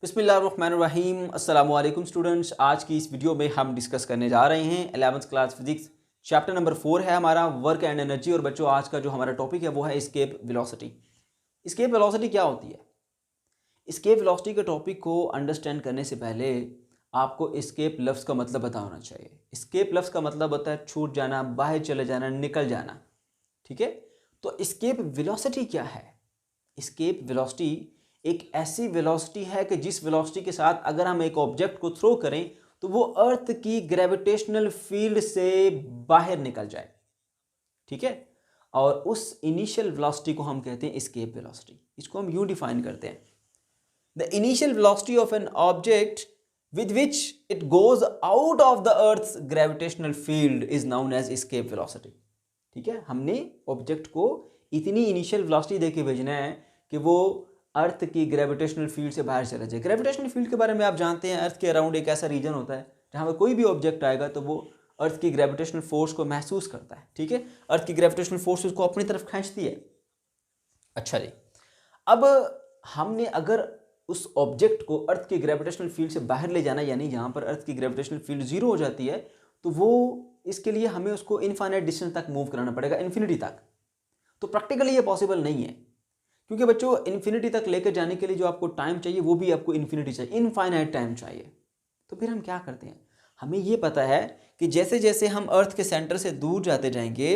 बिस्मिल्लाहिर्रहमानिर्रहीम। अस्सलामु अलैकुम स्टूडेंट्स। आज की इस वीडियो में हम डिस्कस करने जा रहे हैं 11th class physics chapter number 4 है हमारा वर्क एंड एनर्जी। और बच्चों आज का जो हमारा टॉपिक है वो है एस्केप वेलोसिटी। एस्केप वेलोसिटी क्या होती है? एस्केप वेलोसिटी के टॉपिक को अंडरस्टैंड करने से पहले आपको एस्केप लफ्ज़ का मतलब पता होना चाहिए। एस्केप लफ्ज़ का मतलब होता है छूट जाना, बाहर चले जाना, निकल जाना। ठीक है, तो एस्केप वेलोसिटी क्या है? एस्केप वेलोसिटी एक ऐसी वेलोसिटी है कि जिस वेलोसिटी के साथ अगर हम एक ऑब्जेक्ट को थ्रो करें तो वो अर्थ की ग्रेविटेशनल फील्ड से बाहर निकल जाए। ठीक है, और उस इनिशियल वेलोसिटी को हम कहते हैं एस्केप वेलोसिटी। इसको हम यूं डिफाइन करते हैं, the initial velocity of an object with which it goes out of the earth's gravitational field is known as escape velocity। ठीक है, हमने ऑब्जेक्ट को इतनी इनिशियल वेलोसिटी देके भेजना है कि वो अर्थ की ग्रेविटेशनल फील्ड से बाहर चला जाए। ग्रेविटेशनल फील्ड के बारे में आप जानते हैं, अर्थ के अराउंड एक ऐसा रीजन होता है जहाँ पर कोई भी ऑब्जेक्ट आएगा तो वो अर्थ की ग्रेविटेशनल फोर्स को महसूस करता है। ठीक है, अर्थ की ग्रेविटेशनल फोर्स उसको अपनी तरफ खींचती है। अच्छा जी, अब हमने अगर उस ऑब्जेक्ट को अर्थ की ग्रेविटेशनल फील्ड से बाहर ले जाना, यानी जहाँ पर अर्थ की ग्रेविटेशनल फील्ड जीरो हो जाती है, तो वो इसके लिए हमें उसको इनफाइनाइट डिस्टेंस तक मूव कराना पड़ेगा, इन्फिनिटी तक। तो प्रैक्टिकली ये पॉसिबल नहीं है, क्योंकि बच्चों इन्फिनिटी तक लेकर जाने के लिए जो आपको टाइम चाहिए वो भी आपको इन्फिनिटी चाहिए, इनफाइनाइट टाइम चाहिए। तो फिर हम क्या करते हैं, हमें ये पता है कि जैसे जैसे हम अर्थ के सेंटर से दूर जाते जाएंगे,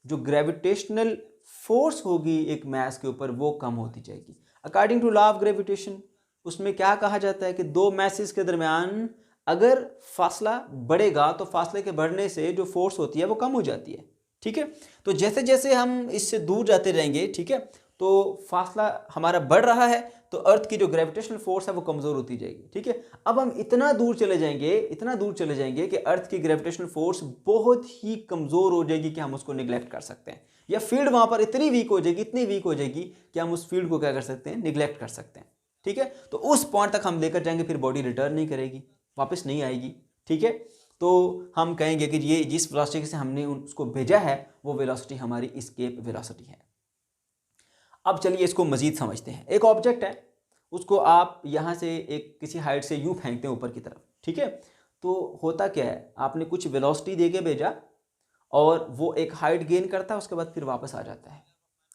जो ग्रेविटेशनल फोर्स होगी एक मैस के ऊपर वो कम होती जाएगी। According to law of gravitation, उसमें क्या कहा जाता है कि दो मैसेज के दरमियान अगर फासला बढ़ेगा तो फासले के बढ़ने से जो फोर्स होती है वो कम हो जाती है। ठीक है, तो जैसे जैसे हम इससे दूर जाते रहेंगे, ठीक है, तो फासला हमारा बढ़ रहा है तो अर्थ की जो ग्रेविटेशनल फोर्स है वो कमज़ोर होती जाएगी। ठीक है, अब हम इतना दूर चले जाएंगे, इतना दूर चले जाएंगे कि अर्थ की ग्रेविटेशनल फोर्स बहुत ही कमज़ोर हो जाएगी कि हम उसको निगलेक्ट कर सकते हैं, या फील्ड वहाँ पर इतनी वीक हो जाएगी, इतनी वीक हो जाएगी कि हम उस फील्ड को क्या कर सकते हैं, निगलेक्ट कर सकते हैं। ठीक है, तो उस पॉइंट तक हम लेकर जाएंगे, फिर बॉडी रिटर्न नहीं करेगी, वापस नहीं आएगी। ठीक है, तो हम कहेंगे कि ये जिस वेलोसिटी से हमने उसको भेजा है वो वेलोसिटी हमारी एस्केप वेलोसिटी है। अब चलिए इसको मजीद समझते हैं। एक ऑब्जेक्ट है, उसको आप यहाँ से एक किसी हाइट से यूँ फेंकते हैं ऊपर की तरफ। ठीक है, तो होता क्या है, आपने कुछ वेलोसिटी दे के भेजा और वो एक हाइट गेन करता है, उसके बाद फिर वापस आ जाता है।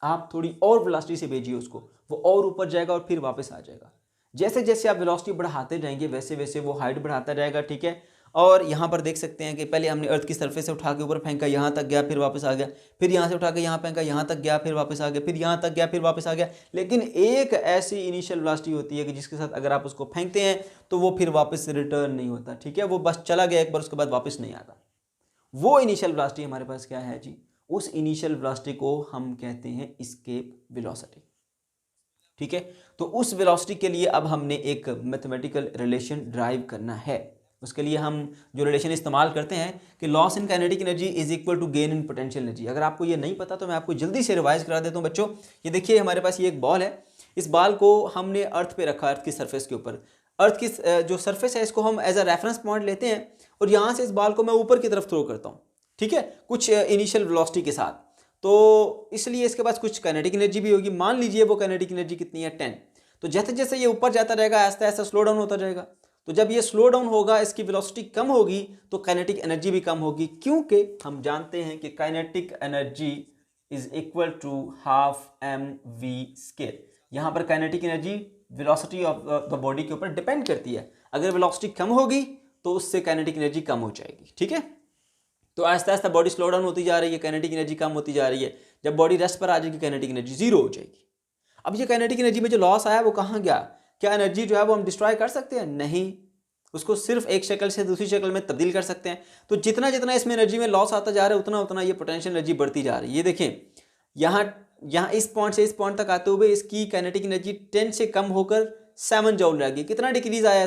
आप थोड़ी और वेलोसिटी से भेजिए उसको, वो और ऊपर जाएगा और फिर वापस आ जाएगा। जैसे जैसे आप वेलोसिटी बढ़ाते जाएंगे वैसे वैसे वो हाइट बढ़ाता जाएगा। ठीक है, और यहाँ पर देख सकते हैं कि पहले हमने अर्थ की सरफेस से उठा के ऊपर फेंका, यहाँ तक गया फिर वापस आ गया, फिर यहाँ से उठा के यहाँ फेंका, यहाँ तक गया फिर वापस आ गया, फिर यहाँ तक गया फिर वापस आ गया। लेकिन एक ऐसी इनिशियल वेलोसिटी होती है कि जिसके साथ अगर आप उसको फेंकते हैं तो वो फिर वापस रिटर्न नहीं होता। ठीक है, वो बस चला गया एक बार, उसके बाद वापस नहीं आता। वो इनिशियल वेलोसिटी हमारे पास क्या है जी, उस इनिशियल वेलोसिटी को हम कहते हैं एस्केप वेलोसिटी। ठीक है, तो उस वेलोसिटी के लिए अब हमने एक मैथमेटिकल रिलेशन ड्राइव करना है। उसके लिए हम जो रिलेशन इस्तेमाल करते हैं कि loss in kinetic energy is equal to gain in potential energy. अगर आपको ये नहीं पता तो मैं आपको जल्दी से रिवाइज करा देता हूँ बच्चों। ये देखिए, हमारे पास ये एक बॉल है, इस बॉल को हमने अर्थ पे रखा, अर्थ की सरफेस के ऊपर। अर्थ की जो सरफेस है इसको हम एज अ रेफरेंस पॉइंट लेते हैं और यहाँ से इस बॉल को मैं ऊपर की तरफ थ्रो करता हूँ। ठीक है, कुछ इनिशियल वेलोसिटी के साथ, तो इसलिए इसके पास कुछ काइनेटिक एनर्जी भी होगी। मान लीजिए वो काइनेटिक एनर्जी कितनी है, 10। तो जैसे जैसे ये ऊपर जाता रहेगा ऐसा ऐसा स्लो डाउन होता जाएगा। तो जब ये स्लो डाउन होगा, इसकी वेलोसिटी कम होगी तो काइनेटिक एनर्जी भी कम होगी, क्योंकि हम जानते हैं कि kinetic energy is equal to half mv square. यहाँ पर kinetic energy velocity of the body के ऊपर डिपेंड करती है। अगर वेलोसिटी कम होगी तो उससे काइनेटिक एनर्जी कम हो जाएगी। ठीक है, तो Aahista Aahista body slow down होती जा रही है, काइनेटिक एनर्जी कम होती जा रही है। जब बॉडी रेस्ट पर आ जाएगी काइनेटिक एनर्जी जीरो हो जाएगी। अब ये काइनेटिक एनर्जी में जो लॉस आया वो कहाँ गया? क्या एनर्जी जो है वो हम डिस्ट्रॉय कर सकते हैं? नहीं, उसको सिर्फ एक शक्ल से दूसरी शक्ल में तब्दील कर सकते हैं। तो जितना जितना इसमें एनर्जी में लॉस आता जा रहा है उतना उतना ये पोटेंशियल एनर्जी बढ़ती जा रही है। ये देखें, यहाँ इस पॉइंट से इस पॉइंट तक आते हुए इसकी काइनेटिक एनर्जी 10 से कम होकर 7 जूल रह गई। कितना डिक्रीज आया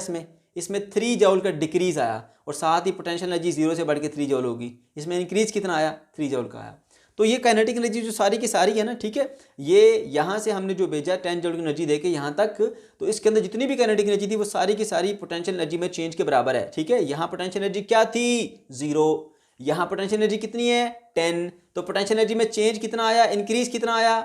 इसमें 3 जूल का डिक्रीज आया, और साथ ही पोटेंशियल एनर्जी 0 से बढ़ के 3 जूल होगी। इसमें इंक्रीज कितना आया? 3 जूल का आया। तो ये काइनेटिक एनर्जी जो सारी की सारी है ना, ठीक है, ये यहाँ से हमने जो भेजा 10 जूल की एनर्जी देके यहाँ तक, तो इसके अंदर जितनी भी काइनेटिक एनर्जी थी वो सारी की सारी पोटेंशियल एनर्जी में चेंज के बराबर है। ठीक है, यहाँ पोटेंशियल एनर्जी क्या थी? 0। यहाँ पोटेंशियल एनर्जी कितनी है? 10। तो पोटेंशियल एनर्जी में चेंज कितना आया, इंक्रीज कितना आया?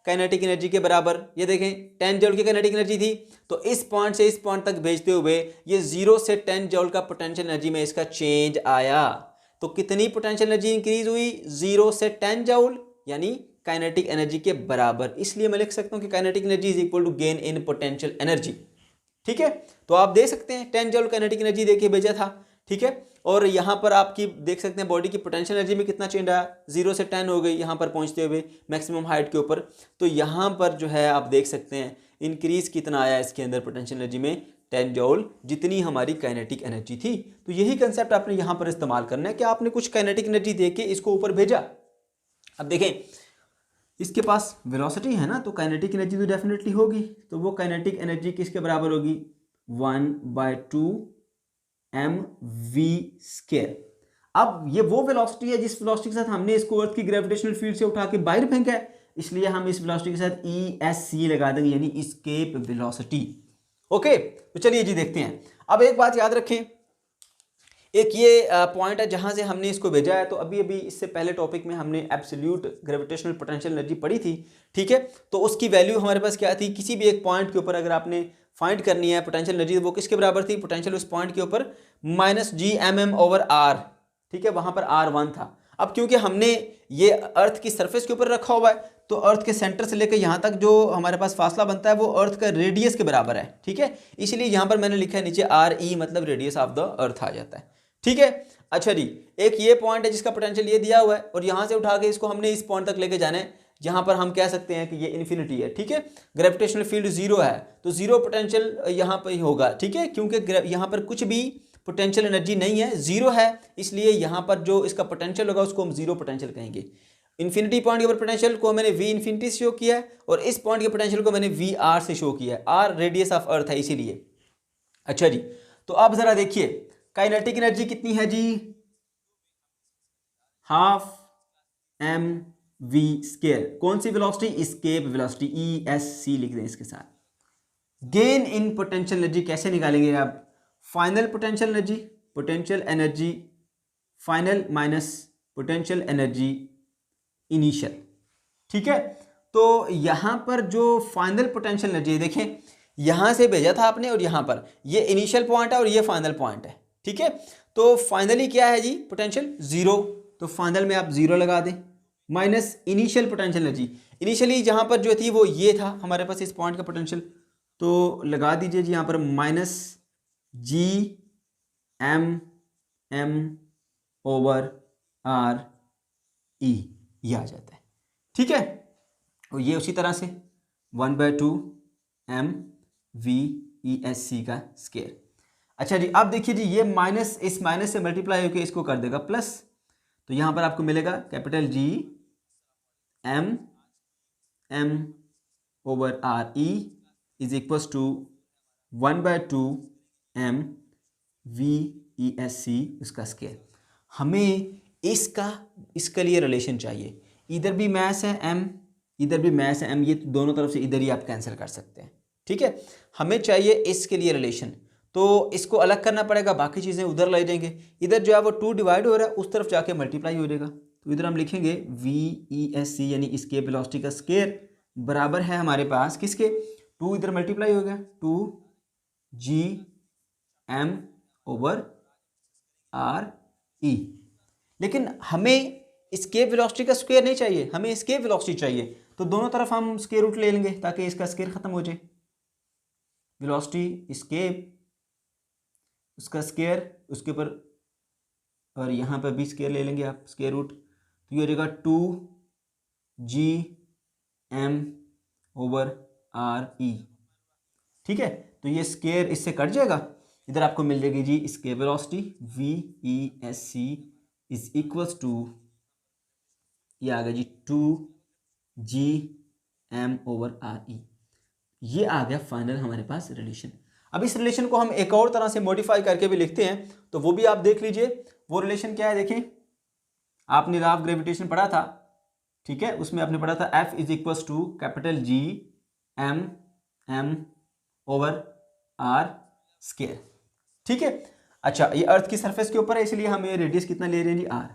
काइनेटिक एनर्जी के बराबर। ये देखें 10 जूल की काइनेटिक एनर्जी थी, तो इस पॉइंट से इस पॉइंट तक भेजते हुए ये 0 से 10 जूल का पोटेंशियल एनर्जी में इसका चेंज आया। तो कितनी पोटेंशियल एनर्जी इंक्रीज हुई? 0 से 10 जूल, यानी काइनेटिक एनर्जी के बराबर। इसलिए मैं लिख सकता हूं कि kinetic energy is equal to gain in potential energy. ठीक है, तो आप देख सकते हैं 10 जूल काइनेटिक एनर्जी देके भेजा था। ठीक है, और यहाँ पर आपकी देख सकते हैं बॉडी की पोटेंशियल एनर्जी में कितना चेंज आया, 0 से 10 हो गई यहाँ पर पहुँचते हुए मैक्सिमम हाइट के ऊपर। तो यहाँ पर जो है आप देख सकते हैं इंक्रीज कितना आया इसके अंदर पोटेंशियल एनर्जी में, 10 जूल, जितनी हमारी काइनेटिक एनर्जी थी। तो यही कंसेप्ट आपने यहाँ पर इस्तेमाल करना है कि आपने कुछ काइनेटिक एनर्जी दे के इसको ऊपर भेजा। अब देखें इसके पास वेलोसिटी है ना, तो काइनेटिक एनर्जी तो डेफिनेटली होगी। तो वो काइनेटिक एनर्जी किसके बराबर होगी? 1/2 mv²। अब ये वो वेलोसिटी है जिस वेलोसिटी के साथ हमने इसको अर्थ की ग्रेविटेशनल फील्ड से उठा के बाहर फेंका है, इसलिए हम इस वेलोसिटी के साथ ESC लगा देंगे, यानी एस्केप वेलोसिटी। ओके, तो चलिए जी देखते हैं। अब एक बात याद रखें, एक ये पॉइंट है जहां से हमने इसको भेजा है। तो अभी अभी इससे पहले टॉपिक में हमने एब्सोल्यूट ग्रेविटेशनल पोटेंशियल एनर्जी पढ़ी थी। ठीक है, तो उसकी वैल्यू हमारे पास क्या थी? किसी भी एक पॉइंट के ऊपर अगर आपने फाइंड करनी है पोटेंशियल एनर्जी, वो किसके बराबर थी? पोटेंशियल उस पॉइंट के ऊपर -Gmm/r। ठीक है, वहां पर R1 था। अब क्योंकि हमने ये अर्थ की सरफेस के ऊपर रखा हुआ है, तो अर्थ के सेंटर से लेकर यहाँ तक जो हमारे पास फासला बनता है वो अर्थ का रेडियस के बराबर है। ठीक है, इसलिए यहाँ पर मैंने लिखा है नीचे RE, मतलब रेडियस ऑफ द अर्थ आ जाता है। ठीक है, अच्छा जी, एक ये पॉइंट है जिसका पोटेंशियल ये दिया हुआ है, और यहाँ से उठा के इसको हमने इस पॉइंट तक लेके जाना है जहाँ पर हम कह सकते हैं कि ये इन्फिनिटी है। ठीक है, ग्रेविटेशनल फील्ड 0 है, तो 0 पोटेंशियल यहाँ पर ही होगा। ठीक है, क्योंकि यहाँ पर कुछ भी पोटेंशियल एनर्जी नहीं है, 0 है, इसलिए यहाँ पर जो इसका पोटेंशियल होगा उसको हम 0 पोटेंशियल कहेंगे। इन्फिनिटी पॉइंट के ऊपर पोटेंशियल को मैंने V इन्फिनिटी से शो किया है, और इस पॉइंट के पोटेंशियल को मैंने VR से शो किया है। R रेडियस ऑफ अर्थ है इसीलिए। अच्छा जी, तो अब जरा देखिए काइनेटिक एनर्जी कितनी है जी? 12 mv²। कौन सी वेलोसिटी? एस्केप वेलोसिटी, ESC लिख दें इसके साथ। गेन इन पोटेंशियल एनर्जी कैसे निकालेंगे आप? Final potential energy, potential energy final minus potential energy initial. ठीक है, तो यहां पर जो फाइनल पोटेंशियल एनर्जी देखें, यहां से भेजा था आपने, और यहां पर ये इनिशियल पॉइंट है और ये फाइनल पॉइंट है। ठीक है, तो फाइनली क्या है जी? पोटेंशियल 0, तो फाइनल में आप 0 लगा दें, minus initial potential energy. Initially जहां पर जो थी वो ये था हमारे पास इस पॉइंट का पोटेंशियल, तो लगा दीजिए जी यहाँ पर -Gmm/r/e, ये आ जाता है। ठीक है, और ये उसी तरह से 1/2 mv/ESC का स्क्वायर। अच्छा जी, अब देखिए जी, ये माइनस इस माइनस से मल्टीप्लाई होकर इसको कर देगा प्लस, तो यहां पर आपको मिलेगा capital Gmm/re is equal to 1/2 mv/ESC इसका स्क्वायर। हमें इसके लिए रिलेशन चाहिए, इधर भी मैस है m, इधर भी मैस है m, ये दोनों तरफ से इधर ही आप कैंसिल कर सकते हैं। ठीक है, हमें चाहिए इसके लिए रिलेशन, तो इसको अलग करना पड़ेगा, बाकी चीज़ें उधर ले जाएंगे। इधर जो है वो 2 डिवाइड हो रहा है, उस तरफ जाके मल्टीप्लाई हो जाएगा। तो इधर हम लिखेंगे VESC यानी एस्केप वेलोसिटी का स्क्वायर बराबर है हमारे पास किसके? 2 इधर मल्टीप्लाई हो गया, 2Gm/re। लेकिन हमें एस्केप वेलोसिटी का स्क्वायर नहीं चाहिए, हमें एस्केप वेलोसिटी चाहिए। तो दोनों तरफ हम स्क्वायर रूट ले लेंगे ताकि इसका स्क्वायर खत्म हो जाए। वेलोसिटी एस्केप उसका स्क्वायर, उसके ऊपर और यहाँ पर भी स्क्वायर ले लेंगे आप, स्क्वायर रूट, तो ये हो जाएगा 2Gm/re। ठीक है, तो ये स्क्वायर इससे कट जाएगा, इधर आपको मिल जाएगी जी इसके velocity VESC is equals to, ये आ गया जी 2Gm/re। ये आ गया फाइनल हमारे पास रिलेशन। अब इस रिलेशन को हम एक और तरह से मॉडिफाई करके भी लिखते हैं, तो वो भी आप देख लीजिए। वो रिलेशन क्या है? देखें, आपने लॉ ऑफ ग्रेविटेशन पढ़ा था, ठीक है, उसमें आपने पढ़ा था F is equals to capital Gm/r²। ठीक है, अच्छा, ये अर्थ की सरफेस के ऊपर है, इसलिए हम ये रेडियस कितना ले रहे हैं जी? R।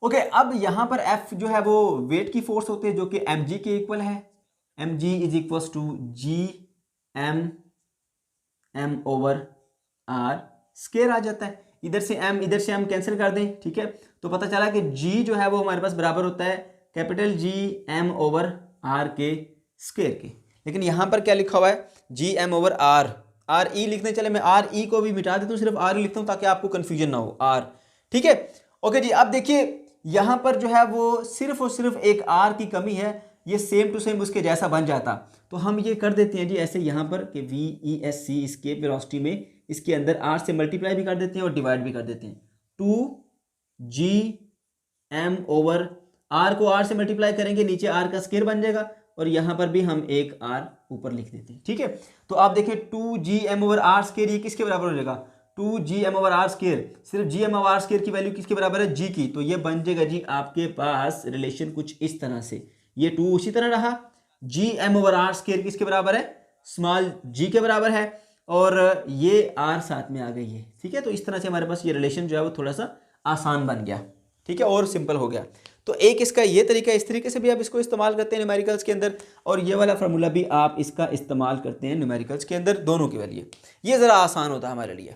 ओके, अब यहाँ पर F जो है वो वेट की फोर्स होती है जो कि mg के इक्वल है। mg is equal to G m over r square आ जाता है। इधर से m कैंसिल कर दें, ठीक है। तो पता चला कि g जो है वो हमारे पास बराबर होता है capital G m over r के स्केयर के। लेकिन यहाँ पर क्या लिखा हुआ है, जी m ओवर r e लिखने चले, मैं r e को भी मिटा देता हूँ, सिर्फ r लिखता हूँ ताकि आपको कंफ्यूजन ना हो, r, ठीक है। ओके जी, अब देखिए यहाँ पर जो है वो सिर्फ और सिर्फ एक r की कमी है, ये सेम टू सेम उसके जैसा बन जाता। तो हम ये कर देते हैं जी ऐसे यहाँ पर कि VESC इसके वेलोसिटी में इसके अंदर r से मल्टीप्लाई भी कर देते हैं और डिवाइड भी कर देते हैं। 2gm ओवर r को r से मल्टीप्लाई करेंगे, नीचे r का स्केयर बन जाएगा और यहाँ पर भी हम एक r ऊपर लिख देते हैं, ठीक है। तो आप देखिए 2gm ओवर r स्केयर ये किसके बराबर हो जाएगा, 2gm ओवर r स्केयर, सिर्फ gm ओवर r स्केयर की वैल्यू किसके बराबर है, g की। तो ये बन जाएगा जी आपके पास रिलेशन कुछ इस तरह से, ये 2 उसी तरह रहा, gm ओवर r स्केयर किसके बराबर है, स्मॉल g के बराबर है, और ये r साथ में आ गई है, ठीक है। तो इस तरह से हमारे पास ये रिलेशन जो है वो थोड़ा सा आसान बन गया, ठीक है, और सिंपल हो गया। तो एक इसका ये तरीका, इस तरीके से भी आप इसको इस्तेमाल करते हैं न्यूमेरिकल्स के अंदर, और ये वाला फार्मूला भी आप इसका इस्तेमाल करते हैं न्यूमेरिकल्स के अंदर, दोनों के लिए ये ज़रा आसान होता है हमारे लिए।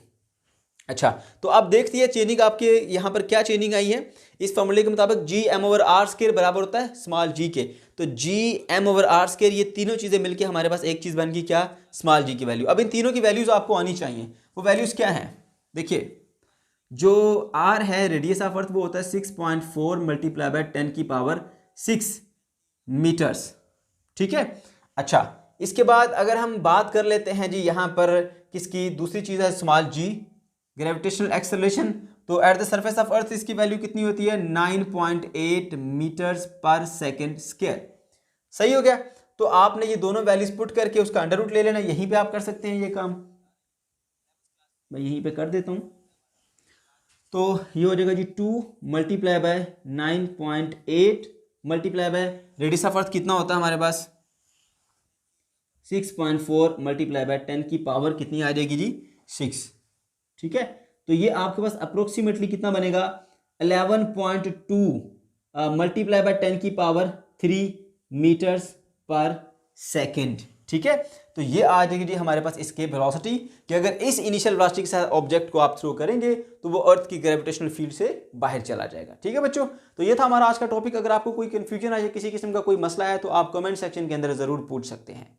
अच्छा, तो आप देखती है चेनिंग आपके यहाँ पर क्या चेनिंग आई है, इस फॉर्मूले के मुताबिक G M over R square बराबर होता है स्मॉल जी के। तो G M over R square, ये तीनों चीज़ें मिलकर हमारे पास एक चीज़ बन गई, क्या, स्मॉल जी की वैल्यू। अब इन तीनों की वैल्यूज़ आपको आनी चाहिए, वो वैल्यूज़ क्या हैं, देखिए जो आर है रेडियस ऑफ अर्थ वो होता है 6.4 मल्टीप्लाई बाय 10 की पावर 6 मीटर्स, ठीक है। अच्छा, इसके बाद अगर हम बात कर लेते हैं जी यहाँ पर किसकी, दूसरी चीज़ है स्मॉल जी, ग्रेविटेशनल एक्सेलरेशन। तो at the surface of earth इसकी वैल्यू कितनी होती है, 9.8 मीटर्स पर सेकेंड स्क्वायर, सही हो गया। तो आपने ये दोनों वैल्यूज पुट करके उसका अंडर रूट ले लेना, यहीं पे आप कर सकते हैं ये काम, मैं यहीं पे कर देता हूं। तो ये हो जाएगा जी 2 multiply by 9.8 multiply by radius of earth कितना होता है हमारे पास 6.4 मल्टीप्लाई बाय 10 की पावर कितनी आ जाएगी जी 6, ठीक है। तो ये आपके पास अप्रोक्सीमेटली कितना बनेगा 11.2 मल्टीप्लाई बाय 10 की पावर 3 मीटर्स पर सेकेंड, ठीक है। तो ये आ जाएगी जी हमारे पास एस्केप वेलोसिटी, कि अगर इस इनिशियल वेलोसिटी के साथ ऑब्जेक्ट को आप थ्रो करेंगे तो वो अर्थ की ग्रेविटेशनल फील्ड से बाहर चला जाएगा, ठीक है बच्चों। तो ये था हमारा आज का टॉपिक। अगर आपको कोई कंफ्यूजन है या किसी किस्म का कोई मसला है तो आप कमेंट सेक्शन के अंदर जरूर पूछ सकते हैं।